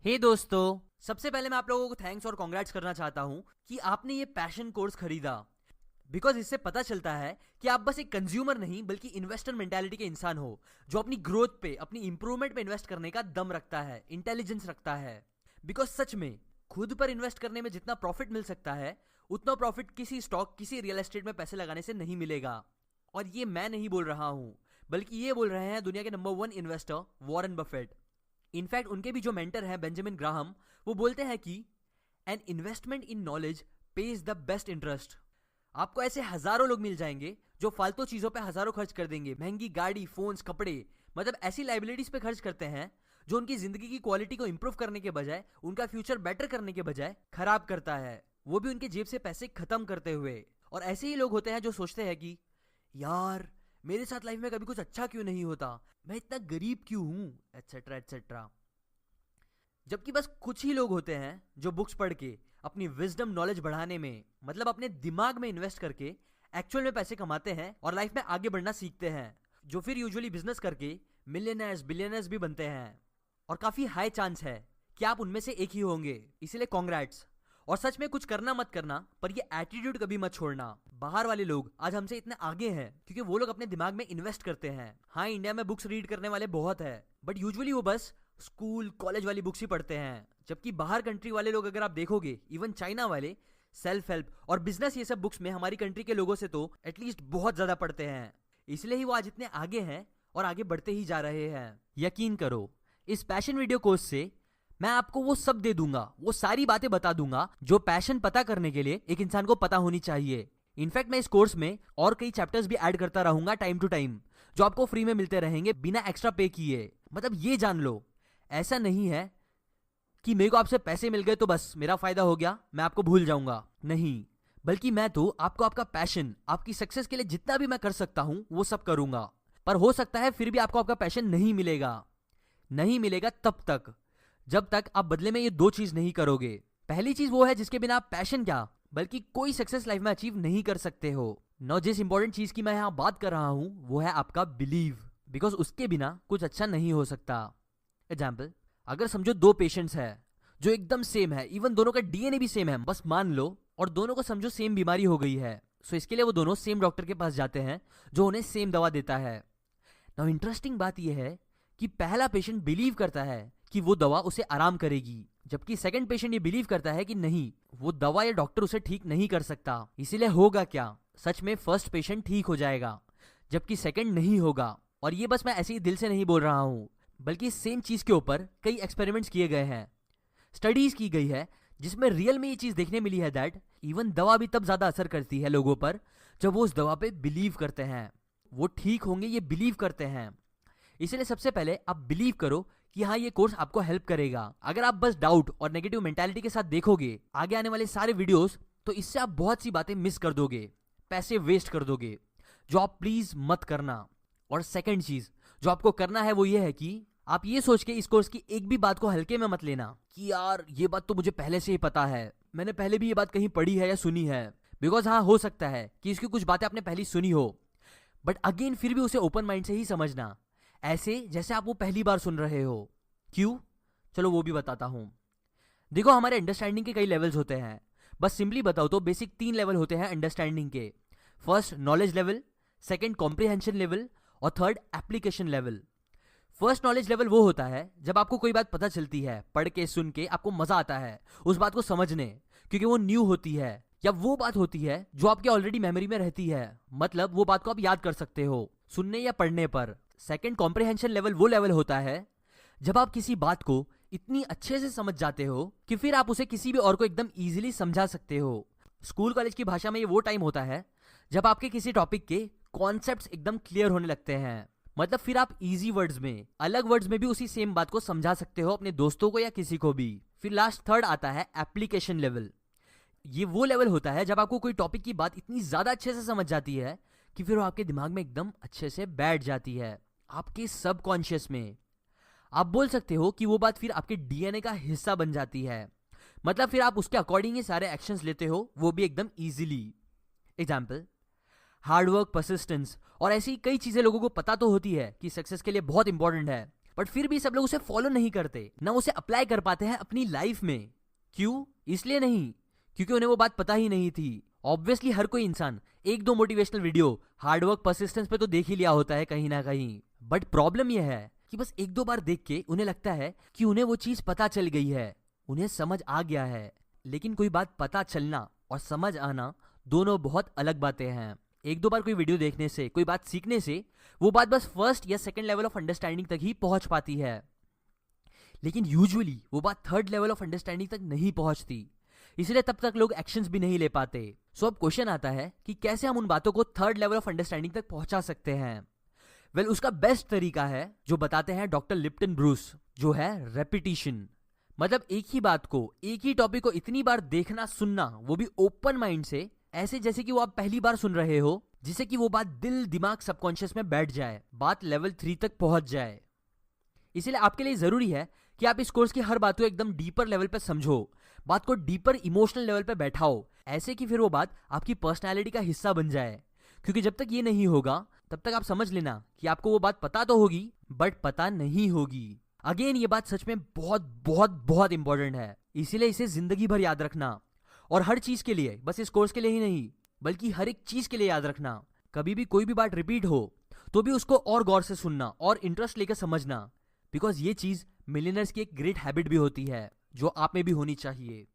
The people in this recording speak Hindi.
हे दोस्तों, सबसे पहले मैं आप लोगों को थैंक्स और कॉन्ग्रेट्स करना चाहता हूं कि आपने ये पैशन कोर्स खरीदा। बिकॉज इससे पता चलता है कि आप बस एक कंज्यूमर नहीं बल्कि इन्वेस्टर मेंटालिटी के इंसान हो जो अपनी ग्रोथ पे, अपनी इंप्रूवमेंट पे इन्वेस्ट करने का दम रखता है, इंटेलिजेंस रखता है। बिकॉज सच में खुद पर इन्वेस्ट करने में जितना प्रॉफिट मिल सकता है उतना प्रॉफिट किसी स्टॉक, किसी रियल एस्टेट में पैसे लगाने से नहीं मिलेगा। और ये मैं नहीं बोल रहा हूं, बल्कि ये बोल रहे हैं दुनिया के number 1 investor Warren Buffett. In fact उनके भी जो मेंटर हैं बेंजामिन ग्राहम, वो बोलते हैं कि an investment in knowledge page the best interest. आपको ऐसे हजारों लोग मिल जाएंगे जो फालतू चीजों पे हजारों खर्च कर देंगे, महंगी गाड़ी, फोन्स, कपड़े, मतलब ऐसी लाइबिलिटीज पे खर्च करते हैं जो उनकी जिंदगी की क्वालिटी को इंप्रूव करने के बजाय, उनका फ्यूचर बेटर करने के बजाय खराब करता है, वो भी उनके जेब से पैसे खत्म करते हुए। और ऐसे ही लोग होते हैं जो सोचते हैं कि यार मेरे साथ लाइफ में कभी कुछ अच्छा क्यों नहीं होता, मैं इतना गरीब क्यों हूं, एटसेट्रा एटसेट्रा। जबकि बस कुछ ही लोग होते हैं जो बुक्स पढ़ के अपनी विजडम नॉलेज बढ़ाने में, मतलब अपने दिमाग में इन्वेस्ट करके एक्चुअल में पैसे कमाते हैं और लाइफ में आगे बढ़ना सीखते हैं, जो फिर यूजुअली बिजनेस करके मिलियनर्स, बिलियनर्स भी बनते हैं। और काफी हाई चांस है कि आप उनमें से एक ही होंगे, इसलिए कॉन्ग्रेट्स। और सच में कुछ करना मत करना, पर ये एटीट्यूड कभी मत छोड़ना। बाहर वाले लोग आज हमसे इतने आगे हैं क्योंकि वो लोग अपने दिमाग में इन्वेस्ट करते हैं। हाँ, इंडिया में बुक्स रीड करने वाले बहुत है, बट यूजुअली वो बस स्कूल कॉलेज वाली बुक्स ही पढ़ते हैं। जबकि बाहर कंट्री वाले लोग अगर आप देखोगे, इवन चाइना वाले, सेल्फ हेल्प और बिजनेस ये सब बुक्स में हमारी कंट्री के लोगों से तो एटलीस्ट बहुत ज्यादा पढ़ते हैं। इसलिए ही वो आज इतने आगे हैं और आगे बढ़ते ही जा रहे हैं। यकीन करो, इस पैशन वीडियो कोर्स से मैं आपको वो सब दे दूंगा, वो सारी बातें बता दूंगा जो पैशन पता करने के लिए एक इंसान को पता होनी चाहिए। इनफैक्ट मैं इस कोर्स में और कई चैप्टर्स भी ऐड करता रहूंगा टाइम टू टाइम, जो आपको फ्री में मिलते रहेंगे बिना एक्स्ट्रा पे किए। मतलब ये जान लो, ऐसा नहीं है कि मेरे को आपसे पैसे मिल गए तो बस मेरा फायदा हो गया, मैं आपको भूल जाऊंगा। नहीं, बल्कि मैं तो आपको आपका पैशन, आपकी सक्सेस के लिए जितना भी मैं कर सकता हूं वो सब करूंगा। पर हो सकता है फिर भी आपको आपका पैशन नहीं मिलेगा। नहीं मिलेगा तब तक जब तक आप बदले में ये दो चीज नहीं करोगे। पहली चीज वो है जिसके बिना आप पैशन क्या बल्कि कोई सक्सेस लाइफ में अचीव नहीं कर सकते हो। नौ, जिस इंपॉर्टेंट चीज की मैं यहां बात कर रहा हूं वो है आपका बिलीव। बिकॉज उसके बिना कुछ अच्छा नहीं हो सकता। एग्जाम्पल, अगर समझो दो पेशेंट्स है जो एकदम सेम है, इवन दोनों का डीएनए भी सेम है, बस मान लो, और दोनों को समझो सेम बीमारी हो गई है। सो इसके लिए वो दोनों सेम डॉक्टर के पास जाते हैं जो उन्हें सेम दवा देता है। नाउ इंटरेस्टिंग बात यह है कि पहला पेशेंट बिलीव करता है कि वो दवा उसे आराम करेगी, जबकि सेकंड पेशेंट ये बिलीव करता है कि नहीं, वो दवा या डॉक्टर उसे ठीक नहीं कर सकता। इसीलिए होगा क्या, सच में फर्स्ट पेशेंट ठीक हो जाएगा जबकि सेकंड नहीं होगा। और ये बस मैं ऐसे ही दिल से नहीं बोल रहा हूं, बल्कि सेम चीज के ऊपर कई एक्सपेरिमेंट्स किए गए हैं, स्टडीज की गई है, जिसमें रियल में ये चीज देखने मिली है दैट इवन दवा भी तब ज्यादा असर करती है लोगों पर जब वो उस दवा पे बिलीव करते हैं। वो ठीक होंगे ये बिलीव करते हैं। इसलिए सबसे पहले आप बिलीव करो कि हाँ, ये कोर्स आपको हेल्प करेगा। अगर आप बस डाउट और नेगेटिव मेंटालिटी के साथ देखोगे आगे आने वाले सारे वीडियोस, तो इससे आप बहुत सी बातें मिस कर दोगे, पैसे वेस्ट कर दोगे, जो आप प्लीज मत करना। और सेकंड चीज जो आपको करना है वो ये है कि आप ये सोच के इस कोर्स की एक भी बात को हल्के में मत लेना कि यार ये बात तो मुझे पहले से ही पता है, मैंने पहले भी ये बात कहीं पढ़ी है या सुनी है। बिकॉज हाँ, हो सकता है कि इसकी कुछ बातें आपने पहले सुनी हो, बट अगेन फिर भी उसे ओपन माइंड से ही समझना, ऐसे जैसे आप वो पहली बार सुन रहे हो। क्यों? चलो वो भी बताता हूं। देखो, हमारे अंडरस्टैंडिंग के कई लेवल्स होते हैं। बस सिंपली बताओ तो बेसिक 3 लेवल होते हैं अंडरस्टैंडिंग के। First knowledge level, second comprehension level और third application level. First knowledge level वो होता है जब आपको कोई बात पता चलती है, पढ़ के सुन के आपको मजा आता है उस बात को समझने, क्योंकि वो न्यू होती है, या वो बात होती है जो आपके ऑलरेडी मेमोरी में रहती है, मतलब वो बात को आप याद कर सकते हो सुनने या पढ़ने पर। सेकंड कॉम्प्रिहेंशन लेवल वो लेवल होता है जब आप किसी बात को इतनी अच्छे से समझ जाते हो कि फिर आप उसे किसी भी और को एकदम इजीली समझा सकते हो। स्कूल कॉलेज की भाषा में ये वो टाइम होता है जब आपके किसी टॉपिक के कॉन्सेप्ट्स एकदम क्लियर होने लगते हैं, मतलब फिर आप इजी वर्ड्स में, अलग वर्ड्स में भी उसी सेम बात को समझा सकते हो अपने दोस्तों को या किसी को भी। फिर लास्ट थर्ड आता है एप्लीकेशन लेवल। ये वो लेवल होता है जब आपको कोई टॉपिक की बात इतनी ज्यादा अच्छे से समझ जाती है कि फिर वो आपके दिमाग में एकदम अच्छे से बैठ जाती है, आपके सबकॉन्शियस में। आप बोल सकते हो कि वो बात फिर आपके डीएनए का हिस्सा बन जाती है, मतलब फिर आप उसके अकॉर्डिंग ही सारे एक्शंस लेते हो, वो भी एकदम इजीली। एग्जाम्पल, हार्डवर्क, परसिस्टेंस और ऐसी कई चीजें लोगों को पता तो होती है कि सक्सेस के लिए बहुत इंपॉर्टेंट है, बट फिर भी सब लोग उसे फॉलो नहीं करते, ना उसे अप्लाई कर पाते हैं अपनी लाइफ में। क्यों? इसलिए नहीं क्योंकि उन्हें वो बात पता ही नहीं थी। ऑब्वियसली हर कोई इंसान एक दो मोटिवेशनल वीडियो हार्डवर्क परसिस्टेंस पे तो देख ही लिया होता है कहीं ना कहीं, बट प्रॉब्लम यह है कि बस एक दो बार देख के उन्हें लगता है कि उन्हें वो चीज पता चल गई है, उन्हें समझ आ गया है। लेकिन कोई बात पता चलना और समझ आना दोनों बहुत अलग बातें हैं। एक दो बार कोई वीडियो देखने से, कोई बात सीखने से वो बात बस फर्स्ट या सेकंड लेवल ऑफ अंडरस्टैंडिंग तक ही पहुंच पाती है, लेकिन यूजुअली वो बात थर्ड लेवल ऑफ अंडरस्टैंडिंग तक नहीं पहुंचती, इसलिए तब तक लोग एक्शंस भी नहीं ले पाते। सो अब क्वेश्चन आता है कि कैसे हम उन बातों को थर्ड लेवल ऑफ अंडरस्टैंडिंग तक पहुंचा सकते हैं। वेल, उसका बेस्ट तरीका है जो बताते हैं डॉक्टर लिप्टन ब्रूस, जो है रेपिटिशन। मतलब एक ही बात को, एक ही टॉपिक को इतनी बार देखना सुनना, वो भी ओपन माइंड से, ऐसे जैसे कि वो आप पहली बार सुन रहे हो, जिससे कि वो बात दिल दिमाग सबकॉन्शियस में बैठ जाए, बात लेवल 3 तक पहुंच जाए। इसलिए आपके लिए जरूरी है कि आप इस कोर्स की हर बात को एकदम डीपर लेवल पे समझो, बात को डीपर इमोशनल लेवल पे बैठाओ, ऐसे कि फिर वो बात आपकी पर्सनैलिटी का हिस्सा बन जाए। क्योंकि जब तक ये नहीं होगा तब तक आप समझ लेना कि आपको वो बात पता तो होगी बट पता नहीं होगी। अगेन, ये बात सच में बहुत बहुत बहुत इंपॉर्टेंट है, इसीलिए इसे जिंदगी भर याद रखना। और हर चीज के लिए, बस इस कोर्स के लिए ही नहीं बल्कि हर एक चीज के लिए याद रखना। कभी भी कोई भी बात रिपीट हो तो भी उसको और गौर से सुनना और इंटरेस्ट लेकर समझना, बिकॉज ये चीज मिलियनर्स की एक ग्रेट हैबिट भी होती है जो आप में भी होनी चाहिए।